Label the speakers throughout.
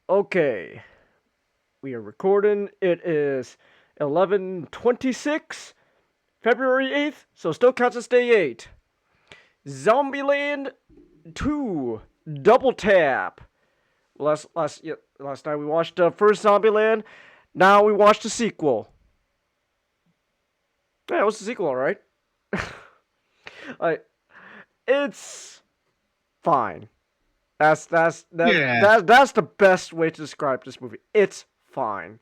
Speaker 1: Okay, we are recording. It is 11:26, February 8th, so still counts as day 8. Zombieland 2, Double Tap. Last night we watched the first Zombieland. Now we watched the sequel. Yeah, it was the sequel, alright. I, it's fine.
Speaker 2: Yeah,
Speaker 1: That's the best way to describe this movie. It's fine.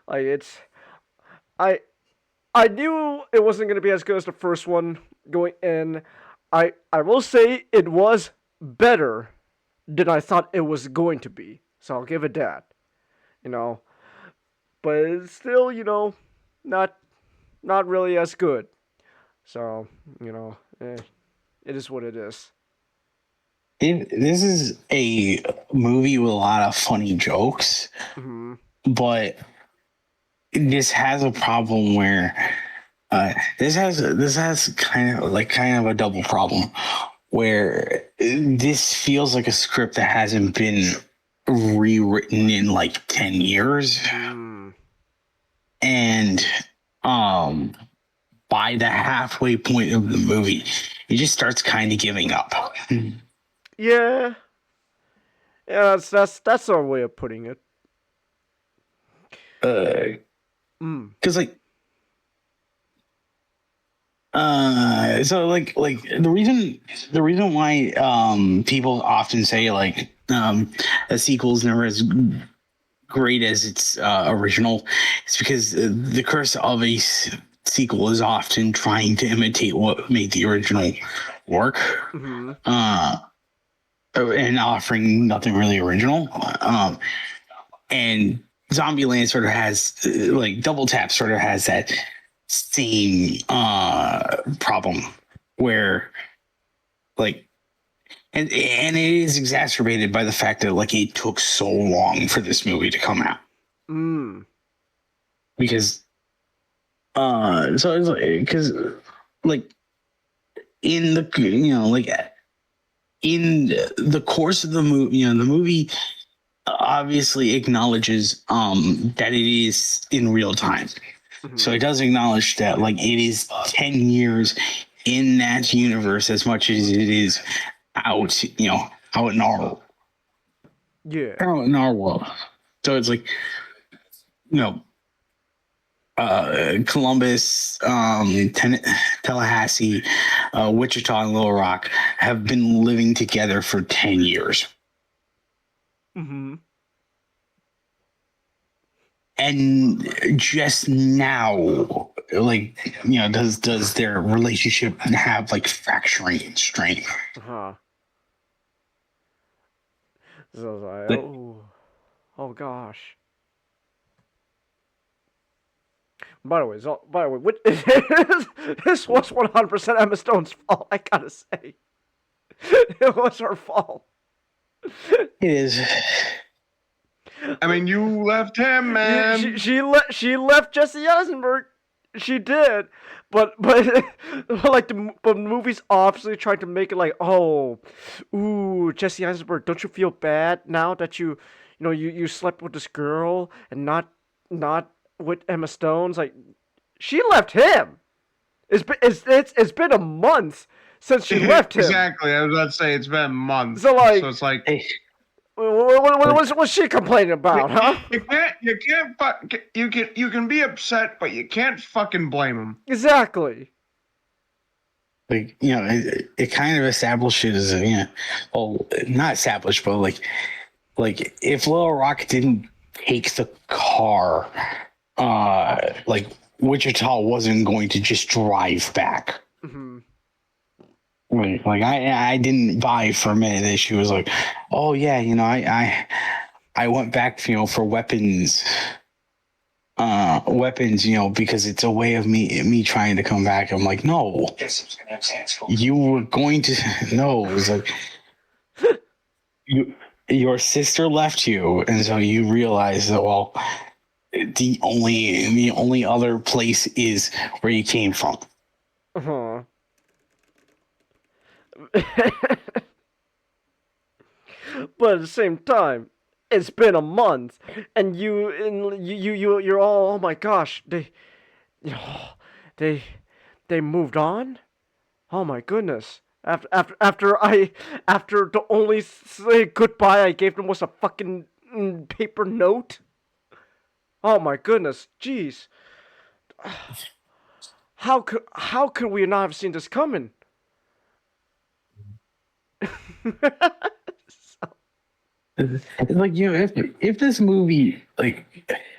Speaker 1: Like it's I I knew it wasn't going to be as good as the first one going in. I will say it was better than I thought it was going to be. So I'll give it that. You know, but it's still, not not really as good. So, it is what it is.
Speaker 2: this is a movie with a lot of funny jokes,
Speaker 1: Mhm.
Speaker 2: but this has a problem where this has kind of a double problem where this feels like a script that hasn't been rewritten in like 10 years,
Speaker 1: Mm.
Speaker 2: and um by the halfway point of the movie it just starts kind of giving up.
Speaker 1: Yeah. Yeah, that's our way of putting it.
Speaker 2: Because
Speaker 1: Mm.
Speaker 2: like the reason why people often say like a sequel is never as great as its original is because the curse of a sequel is often trying to imitate what made the original work,
Speaker 1: Mhm.
Speaker 2: uh and offering nothing really original. And Zombieland sort of has like Double Tap sort of has that same problem where like and it is exacerbated by the fact that like it took so long for this movie to come out
Speaker 1: Mm.
Speaker 2: because so it's like because like in the like in the course of the movie, the movie obviously acknowledges that it is in real time. So it
Speaker 1: Mhm.
Speaker 2: does acknowledge that like it is 10 years in that universe as much as it is out, out in our
Speaker 1: Yeah.
Speaker 2: out in our world. So it's like, you know, Columbus, Tallahassee, Wichita, and Little Rock have been living together for 10 years.
Speaker 1: Mhm.
Speaker 2: And just now, like, does their relationship have like fracturing strength?
Speaker 1: Uh-huh. So I was like,
Speaker 2: Like,
Speaker 1: oh gosh. By the way, this was 100% Emma Stone's fault. I gotta say, it was her fault.
Speaker 2: it is. I
Speaker 1: I
Speaker 2: mean, you left him,
Speaker 1: Yeah,
Speaker 2: man.
Speaker 1: she left Jesse Eisenberg. She did, but like but the movie's obviously trying to make it like, oh, ooh, Jesse Eisenberg, don't you feel bad now that you slept with this girl and not with Emma Stone's? Like, she left him. It's been a month since she left him.
Speaker 2: Exactly. I was about to say it's been a month,
Speaker 1: So
Speaker 2: so
Speaker 1: like,
Speaker 2: it's like
Speaker 1: what's she complaining
Speaker 2: you,
Speaker 1: about, huh?
Speaker 2: you can be upset, but you can't fucking blame him.
Speaker 1: Exactly.
Speaker 2: Like it kind of establishes well, not established, but like if Little Rock didn't take the car, like Wichita wasn't going to just drive back.
Speaker 1: Hmm.
Speaker 2: Like I didn't buy for a minute that she was like, oh yeah, I went back, for weapons, because it's a way of me trying to come back. I'm like, no, you were going to no. It was like you your sister left you, and so you realize that, well, the only other place is where you came from.
Speaker 1: Uh-huh. But at the same time, it's been a month, and you're all, oh my gosh, they they moved on. Oh my goodness. After the only say goodbye I gave them was a fucking paper note. Oh my goodness, jeez. How could we not have seen this coming?
Speaker 2: It's like, if this movie, like,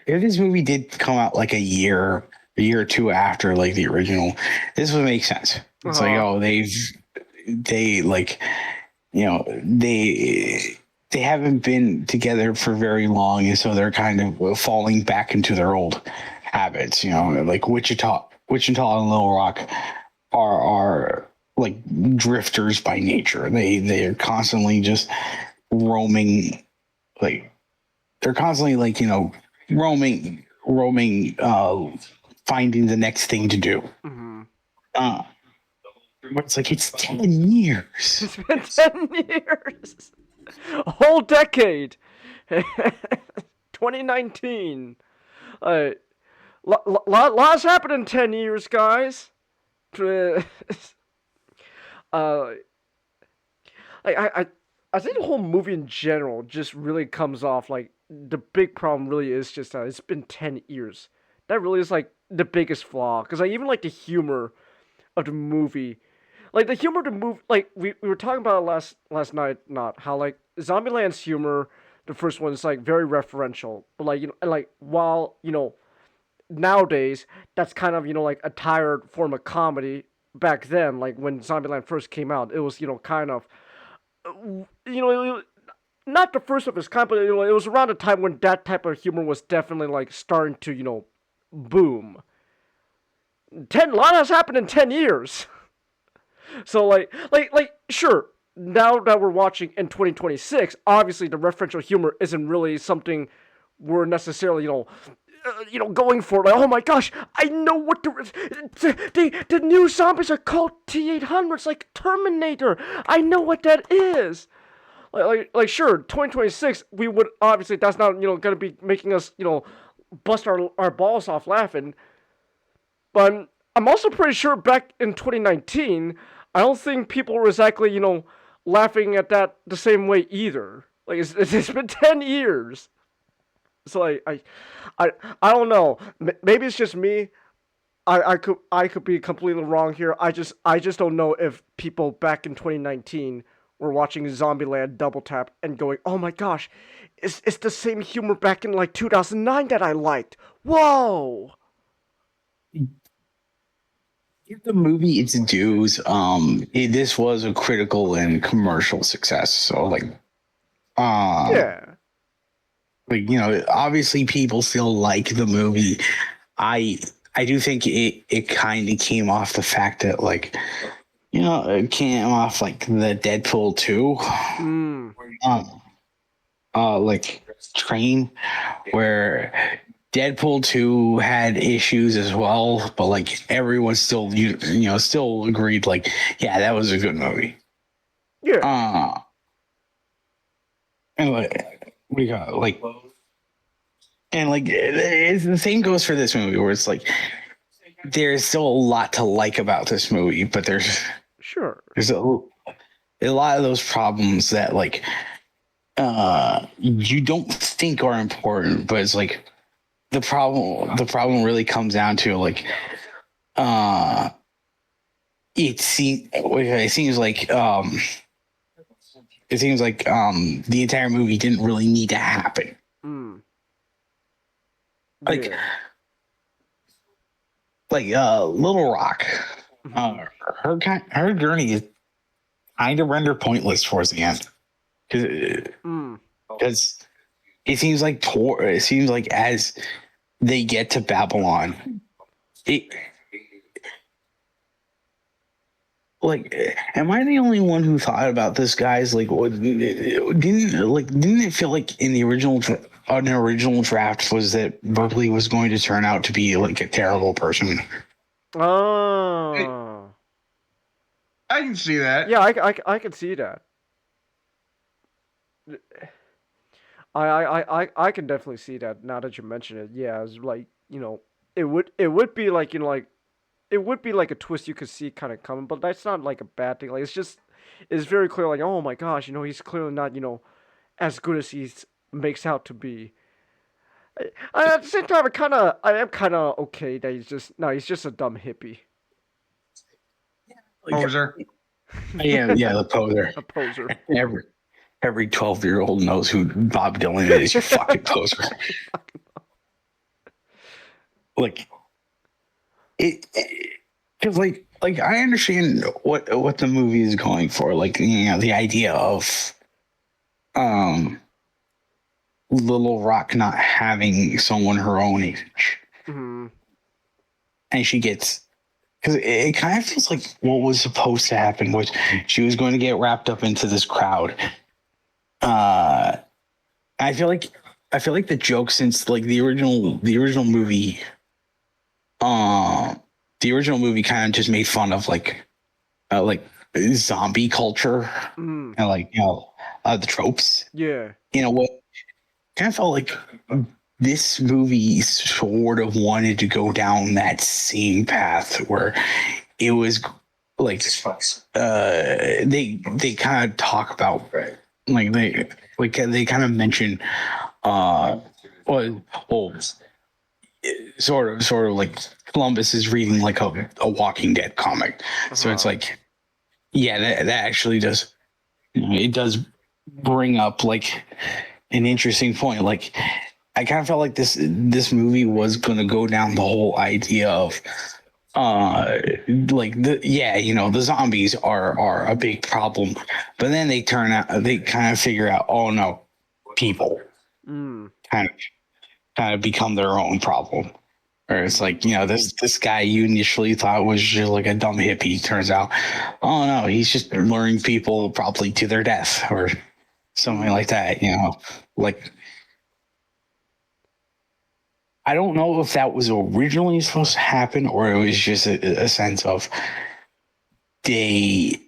Speaker 2: if this movie did come out like a year or two after like the original, this would make sense. It's like,
Speaker 1: Uh,
Speaker 2: oh, they like, they haven't been together for very long, and so they're kind of falling back into their old habits. Like Wichita and Little Rock are like drifters by nature. They are constantly just roaming, like they're constantly like roaming, finding the next thing to do.
Speaker 1: mhm.
Speaker 2: uh but it's like, it's 10 years.
Speaker 1: It's been 10 years, a whole decade. 2019. Uh, lots happened in 10 years, guys. uh, I think the whole movie in general just really comes off like the big problem really is just that it's been 10 years. That really is like the biggest flaw because I even like the humor of the movie. Like the humor of the movie, like we were talking about it last night, not how like Zombieland's humor, the first one is like very referential, but like and like while nowadays that's kind of like a tired form of comedy. Back then, like when Zombieland first came out, it was kind of not the first of its kind, but it was around the time when that type of humor was definitely like starting to boom. A lot has happened in 10 years. So sure. Now that we're watching in 2026, obviously the referential humor isn't really something we're necessarily going for. Like, oh my gosh, I know what the new zombies are called T-800s, like Terminator. I know what that is. Sure, 2026, we would obviously that's not gonna be making us bust our balls off laughing. But I'm also pretty sure back in 2019, I don't think people were exactly laughing at that the same way either. Like it's been 10 years, so I don't know. Maybe it's just me. I could be completely wrong here. I just don't know if people back in 2019 were watching Zombieland Double Tap and going, "Oh my gosh, it's the same humor back in like 2009 that I liked." Whoa.
Speaker 2: Give the movie its dues. This was a critical and commercial success. So uh,
Speaker 1: Yeah.
Speaker 2: obviously people still like the movie. I I do think it kind of came off the fact that, like, it came off like the Deadpool 2,
Speaker 1: Mm.
Speaker 2: um, like train, where Deadpool 2 had issues as well, but like everyone still still agreed, like, yeah, that was a good movie.
Speaker 1: Yeah.
Speaker 2: Uh and like we got like and like it's the same goes for this movie, where it's like there's still a lot to like about this movie, but
Speaker 1: Sure.
Speaker 2: there's a lot of those problems that, like, you don't think are important, but it's like the problem really comes down to, like, uh it seems like the entire movie didn't really need to happen.
Speaker 1: Mm.
Speaker 2: Like
Speaker 1: Yeah.
Speaker 2: Little Rock,
Speaker 1: Mhm.
Speaker 2: her journey is kind of rendered pointless towards the end,
Speaker 1: Mm.
Speaker 2: because it seems like as they get to Babylon, it like, am I the only one who thought about this, guys? Like, didn't it feel like in the original draft was that Berkeley was going to turn out to be like a terrible person?
Speaker 1: Oh.
Speaker 3: I can see that.
Speaker 1: Yeah, I can see that. I can definitely see that now that you mention it. Yeah, it's like it would be like it would be like a twist you could see kind of coming, but that's not like a bad thing. Like it's very clear. Like, oh my gosh, he's clearly not as good as he makes out to be. At the same time, I am kind of okay that he's just a dumb hippie,
Speaker 2: Like,
Speaker 3: Poser.
Speaker 2: yeah, the poser.
Speaker 1: a poser.
Speaker 2: Every 12-year-old knows who Bob Dylan is. You fucking poser. Like it, because like I understand what the movie is going for. Like the idea of um Little Rock not having someone her own age,
Speaker 1: Hmm.
Speaker 2: and she gets because it kind of feels like what was supposed to happen was she was going to get wrapped up into this crowd. Uh, I feel like the joke since like the original movie, uh, the original movie kind of just made fun of like zombie culture
Speaker 1: Mm.
Speaker 2: and like the tropes.
Speaker 1: Yeah.
Speaker 2: What kind of felt like this movie sort of wanted to go down that same path where it was like they kind of talk about like they kind of mention well sort of like Columbus is reading like a Walking Dead comic, so it's like yeah that actually does it does bring up like an interesting point. Like I kind of felt like this movie was going to go down the whole idea of like the zombies are a big problem, but then they kind of figure out, oh no, people
Speaker 1: Mm.
Speaker 2: kind of become their own problem. Or it's like, this guy you initially thought was just like a dumb hippie, turns out, oh no, he's just luring people probably to their death or something like that. Like I don't know if that was originally supposed to happen or it was just a sense of they,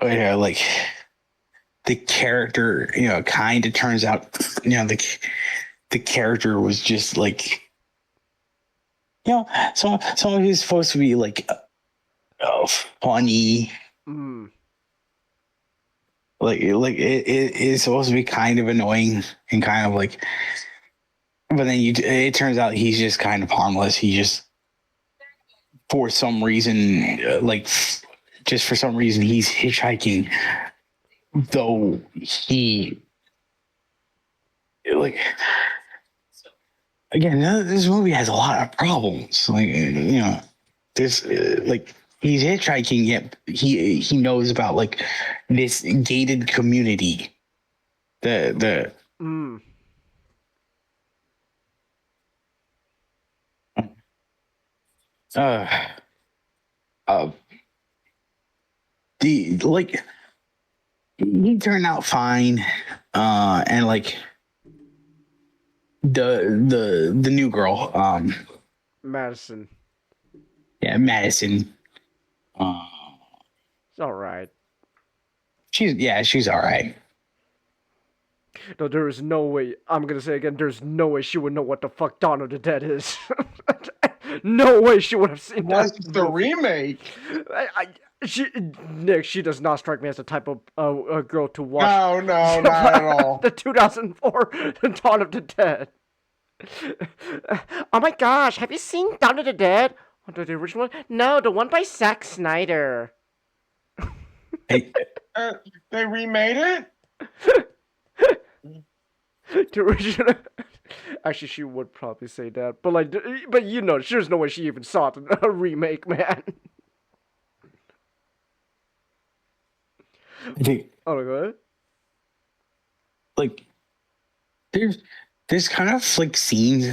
Speaker 2: like the character, kind of turns out, the character was just like, someone who's supposed to be like funny,
Speaker 1: Mm.
Speaker 2: like it is supposed to be kind of annoying and kind of like, but then it turns out he's just kind of harmless. He just for some reason just for some reason he's hitchhiking, though he like again this movie has a lot of problems. Like this like he's hitchhiking yet he knows about like this gated community, the
Speaker 1: Mm.
Speaker 2: uh uh the like he turned out fine, and like the new girl,
Speaker 1: Madison.
Speaker 2: yeah, Madison, uh
Speaker 1: It's all right.
Speaker 2: she's all right.
Speaker 1: No, there is no way. I'm gonna say again. There's no way she would know what the fuck Dawn of the Dead is. No way she would have seen
Speaker 3: What's
Speaker 1: that.
Speaker 3: the
Speaker 1: movie.
Speaker 3: remake?
Speaker 1: Nick, she does not strike me as the type of girl to watch
Speaker 3: No, not at all.
Speaker 1: the 2004 Dawn of the Dead. Oh my gosh, have you seen Dawn of the Dead? Oh, the original one? No, the one by Zack Snyder.
Speaker 2: Hey,
Speaker 3: They remade it?
Speaker 1: The original. Actually, she would probably say that, but like, but there's no way she even saw the remake, man.
Speaker 2: I think
Speaker 1: Oh, go ahead.
Speaker 2: like there's kind of like scenes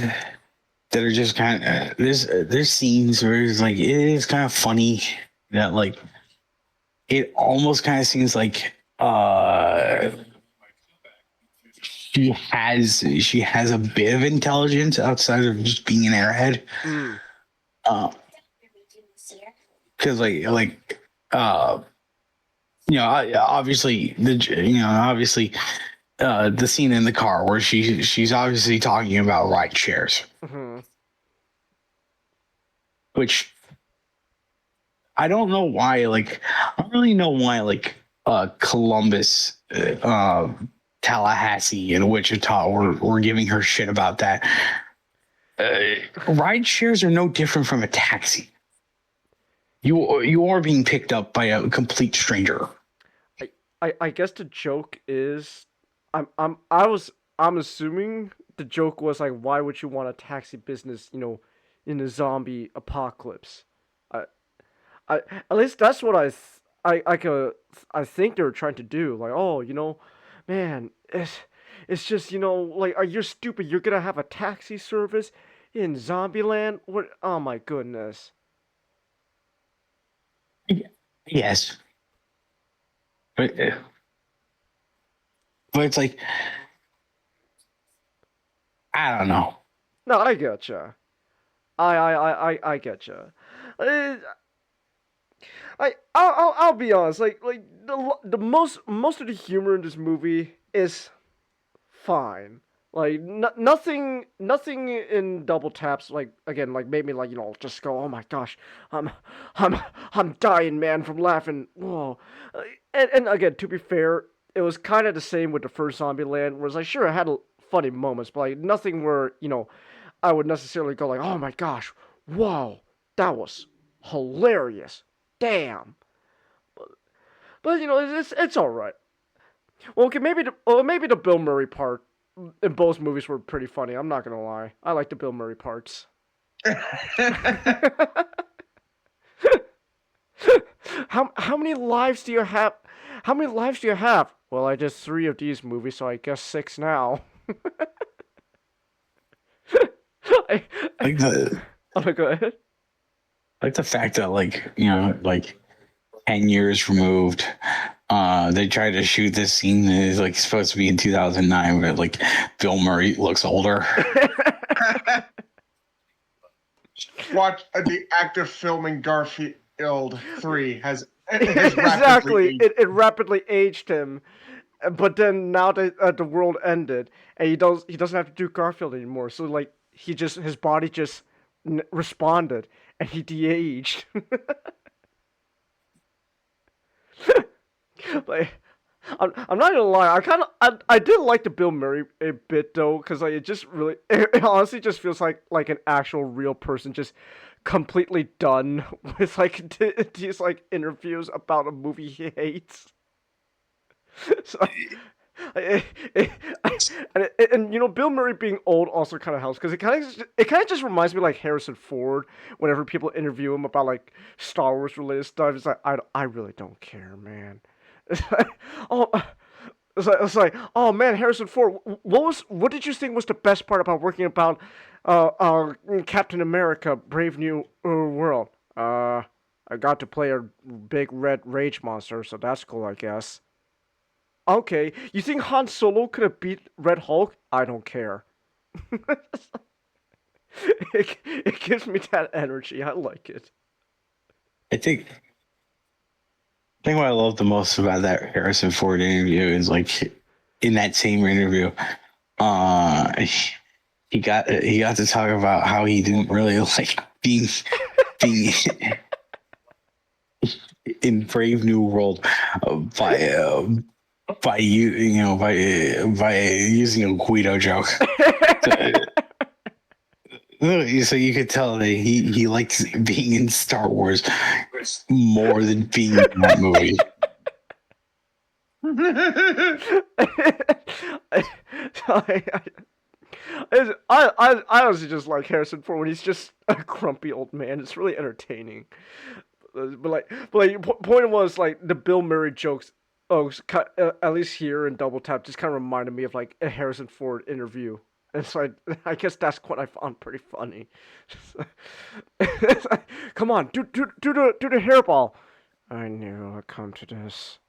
Speaker 2: that are just kind of there's scenes where it's like it is kind of funny that like it almost kind of seems like she has a bit of intelligence outside of just being an airhead.
Speaker 1: Mm.
Speaker 2: Because obviously the scene in the car where she's obviously talking about ride shares,
Speaker 1: Hmm.
Speaker 2: which I don't know why. Like, I don't really know why. Like, Columbus, Tallahassee, and Wichita were giving her shit about that. Ride shares are no different from a taxi. You are being picked up by a complete stranger.
Speaker 1: I guess the joke is, I'm assuming the joke was like, why would you want a taxi business, in a zombie apocalypse? I, I at least that's what I think they were trying to do. Like, oh, man, it's just, like, are you stupid? You're gonna have a taxi service in Zombieland? What? Oh my goodness.
Speaker 2: Yes, but it's like I don't know.
Speaker 1: No, I getcha. I getcha. Uh, I'll be honest. Like the most of the humor in this movie is fine. Like nothing in Double Taps like again like made me like just go, oh my gosh, I'm I'm I'm dying, man, from laughing. Whoa. And again, to be fair, it was kind of the same with the first Zombieland, where it's like sure it had funny moments, but like nothing where I would necessarily go like, oh my gosh, whoa, that was hilarious. Damn. But it's all right. Well, okay, maybe the Bill Murray part in both movies were pretty funny. I'm not gonna lie. I like the Bill Murray parts. How many lives do you have? How many lives do you have? Well, I did 3 of these movies, so I guess 6 now. I,
Speaker 2: Like the
Speaker 1: oh, go ahead.
Speaker 2: like the fact that like 10 years removed, they tried to shoot this scene that is like supposed to be in 2009, where like Bill Murray looks older.
Speaker 3: Watch the actor filming Garfield 3 has
Speaker 1: Exactly.
Speaker 3: rapidly
Speaker 1: It rapidly aged him, but then now that the world ended, and he doesn't have to do Garfield anymore. So like his body just responded, and he de-aged. Like I'm not gonna lie, I did like the Bill Murray a bit though, because like it just really it honestly just feels like an actual real person just completely done with like these like interviews about a movie he hates. So, it, it, and Bill Murray being old also kind of helps because it kind of just reminds me like Harrison Ford whenever people interview him about like Star Wars related stuff. It's like I really don't care, man. It's like, oh, oh man, Harrison Ford. What did you think was the best part about working about Captain America: Brave New World? I got to play a big red rage monster, so that's cool, I guess. Okay, you think Han Solo could have beat Red Hulk? I don't care. It gives me that energy. I like it.
Speaker 2: I think what I love the most about that Harrison Ford interview is like in that same interview, uh, he got to talk about how he didn't really like being in Brave New World by by using a Guido joke. So you could tell that he likes being in Star Wars more than being in that movie.
Speaker 1: I honestly just like Harrison Ford when he's just a grumpy old man. It's really entertaining. But like, point was like the Bill Murray jokes. Oh, at least here in Double Tap, just kind of reminded me of like a Harrison Ford interview, and so I guess that's what I found pretty funny. Come on, do the hairball. I knew I'd come to this.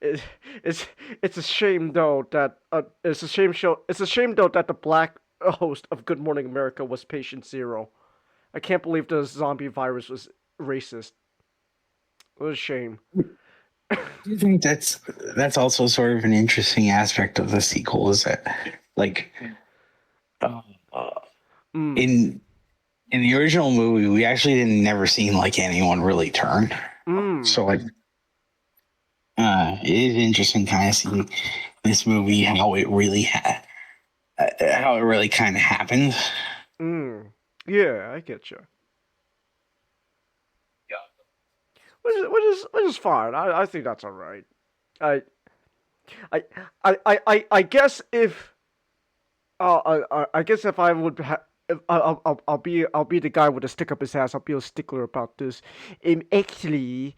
Speaker 1: it, it's it's a shame though that it's a shame though that the black host of Good Morning America was Patient Zero. I can't believe the zombie virus was racist. What a shame.
Speaker 2: Do you think that's also sort of an interesting aspect of the sequel? Is that like uh,
Speaker 1: Mm,
Speaker 2: in the original movie, we actually didn't never seen like anyone really turn.
Speaker 1: mm,
Speaker 2: So like, it is interesting kind of seeing this movie how it really kind of happened.
Speaker 1: mm. Yeah, I get you. Which is fine. I think that's all right. I I I guess if I guess if I would if I'll be the guy with a stick up his ass. I'll be a stickler about this. Actually,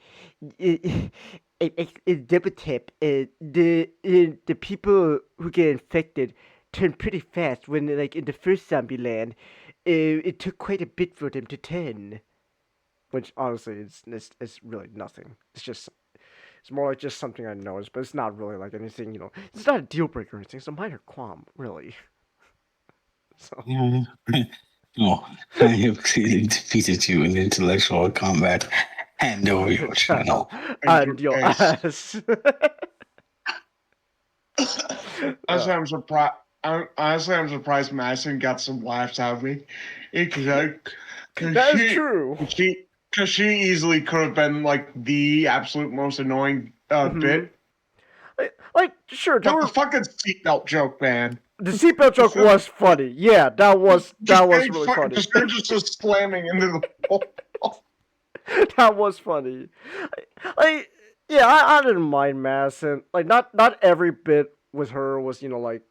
Speaker 1: double tap. The people who get infected turn pretty fast when like in the first Zombieland. It took quite a bit for them to turn. Which honestly is really nothing. It's more like just something I noticed, but it's not really like anything, it's not a deal breaker or anything. It's a minor qualm, really. So
Speaker 2: Yeah. Oh, I have defeated you in intellectual combat. Hand over your channel.
Speaker 1: and your
Speaker 3: Ace.
Speaker 1: ass.
Speaker 3: Honestly, I'm surprised. Honestly, I'm surprised Madison got some laughs out of me, because
Speaker 1: That is true.
Speaker 3: she easily could have been like the absolute most annoying
Speaker 1: Mhm.
Speaker 3: bit.
Speaker 1: Like, sure, there
Speaker 3: But the
Speaker 1: were
Speaker 3: fucking seatbelt joke, man.
Speaker 1: the seatbelt joke
Speaker 3: Just,
Speaker 1: was funny. Yeah,
Speaker 3: just
Speaker 1: that was
Speaker 3: getting
Speaker 1: really funny.
Speaker 3: just her just slamming into the pole.
Speaker 1: That was funny. Like, yeah, I didn't mind Madison. Like, not every bit with her was like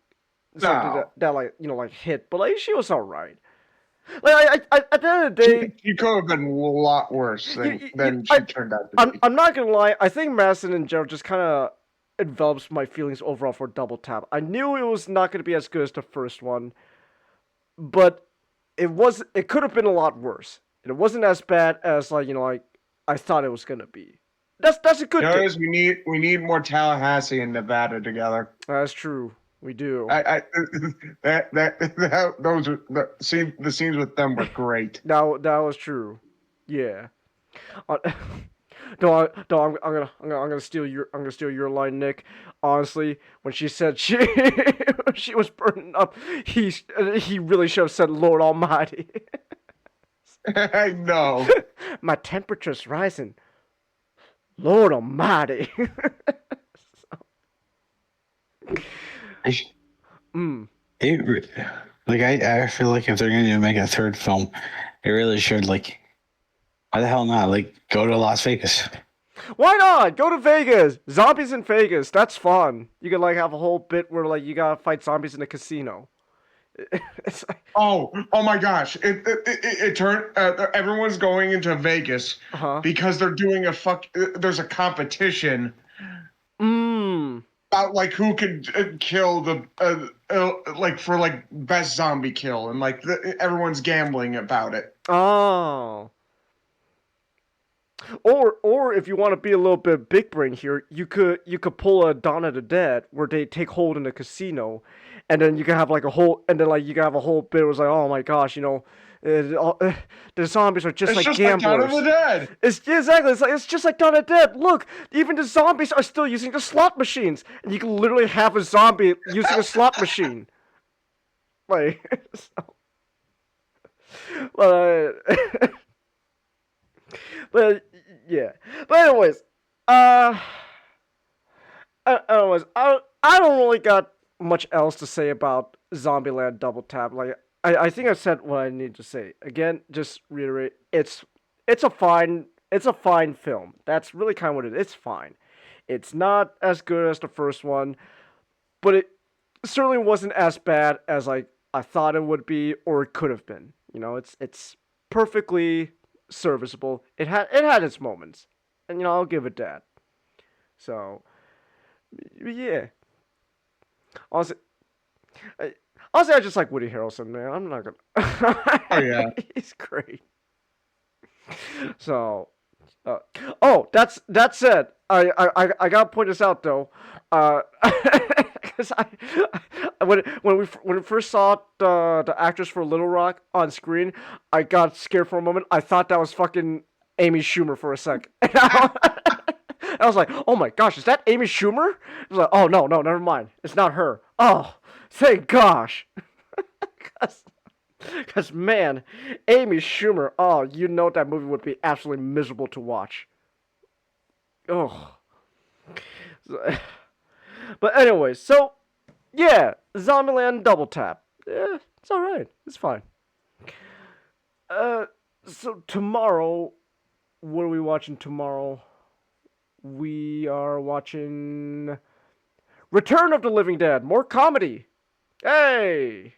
Speaker 1: something
Speaker 3: No,
Speaker 1: that like like hit, but like she was all right. Like at the end of the day,
Speaker 3: she could have been a lot worse than she turned out to be.
Speaker 1: I'm not gonna lie. I think Madison in general just kind of envelops my feelings overall for Double Tap. I knew it was not gonna be as good as the first one, but it could have been a lot worse. And it wasn't as bad as like I thought it was gonna be. That's a good thing.
Speaker 3: Notice we need more Tallahassee and Nevada together.
Speaker 1: That's true. We do.
Speaker 3: I those are the scenes with them were great.
Speaker 1: That was true. Yeah. Uh, no, no, I'm gonna steal your line, Nick. Honestly, when she said she when she was burning up, he really should have said Lord Almighty.
Speaker 3: I know.
Speaker 1: My temperature's rising. Lord Almighty.
Speaker 2: I-
Speaker 1: mm.
Speaker 2: like I feel like if they're gonna make a third film, they really should like why the hell not? Like go to Las Vegas.
Speaker 1: Why not? Go to Vegas. Zombies in Vegas. That's fun. You can like have a whole bit where like you gotta fight zombies in a casino. It's like,
Speaker 3: Oh my gosh! It turned. Everyone's going into Vegas
Speaker 1: uh-huh.
Speaker 3: because they're doing there's a competition
Speaker 1: Mmm.
Speaker 3: about like who could kill the like for like best zombie kill, and like everyone's gambling about it.
Speaker 1: Oh. Or if you want to be a little bit big brain here, you could pull a Dawn of the Dead where they take hold in a casino, and then you can have like a whole and then like you can have a whole bit where it's like, oh my gosh, the zombies are just
Speaker 3: It's
Speaker 1: like
Speaker 3: just like Dawn of
Speaker 1: gamblers.
Speaker 3: the Dead.
Speaker 1: Exactly. It's just like Dawn of the Dead. Look, even the zombies are still using the slot machines, and you can literally have a zombie using a slot machine. Like, so, but but yeah. But anyways, uh, I don't really got much else to say about Zombieland Double Tap. Like, I think I said what I need to say. Again, just reiterate, it's a fine film. That's really kind of what it is. It's fine. It's not as good as the first one, but it certainly wasn't as bad as like I thought it would be or it could have been. It's perfectly serviceable. It had its moments, and I'll give it that. So yeah, honestly, I, honestly, I just like Woody Harrelson, man. I'm not
Speaker 3: Oh
Speaker 1: gonna.
Speaker 3: yeah.
Speaker 1: He's great. So, uh, oh, that's it. I gotta point this out though, because when we first saw the actress for Little Rock on screen, I got scared for a moment. I thought that was fucking Amy Schumer for a sec. I was like, oh my gosh, is that Amy Schumer? I was like, oh no, never mind. It's not her. Oh, thank gosh. Because, man, Amy Schumer, oh, you know that movie would be absolutely miserable to watch. Oh. But anyway, so, yeah, Zombieland Double Tap. Yeah, it's alright. It's fine. So tomorrow, what are we watching tomorrow? We are watching Return of the Living Dead. More comedy. Hey!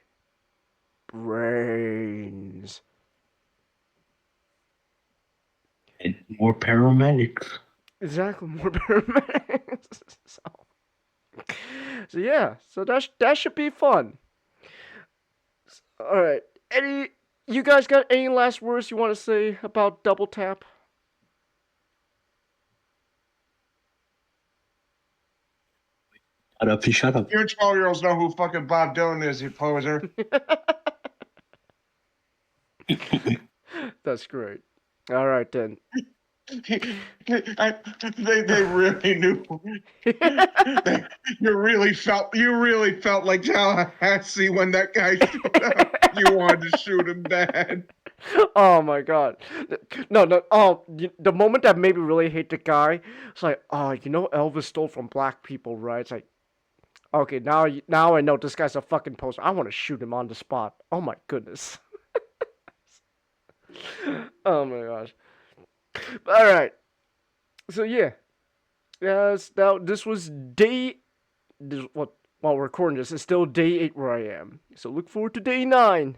Speaker 1: Brains.
Speaker 2: And more paramedics.
Speaker 1: Exactly, more paramedics. So yeah, so that should be fun. All right, you guys got any last words you want to say about Double Tap?
Speaker 2: Shut up and shut up.
Speaker 3: Your 12-year-olds know who fucking Bob Dylan is, you poser.
Speaker 1: That's great. All right then.
Speaker 3: They really knew. You really felt like Tallahassee when that guy showed up. You wanted to shoot him bad.
Speaker 1: Oh my god. No. Oh, the moment that made me really hate the guy, it's like, oh, Elvis stole from black people, right? It's like, okay, now I know this guy's a fucking poser. I want to shoot him on the spot. Oh my goodness. Oh my gosh. All right. So yeah. Yes. Now this was while we're recording this, it's still day 8 where I am. So look forward to day 9.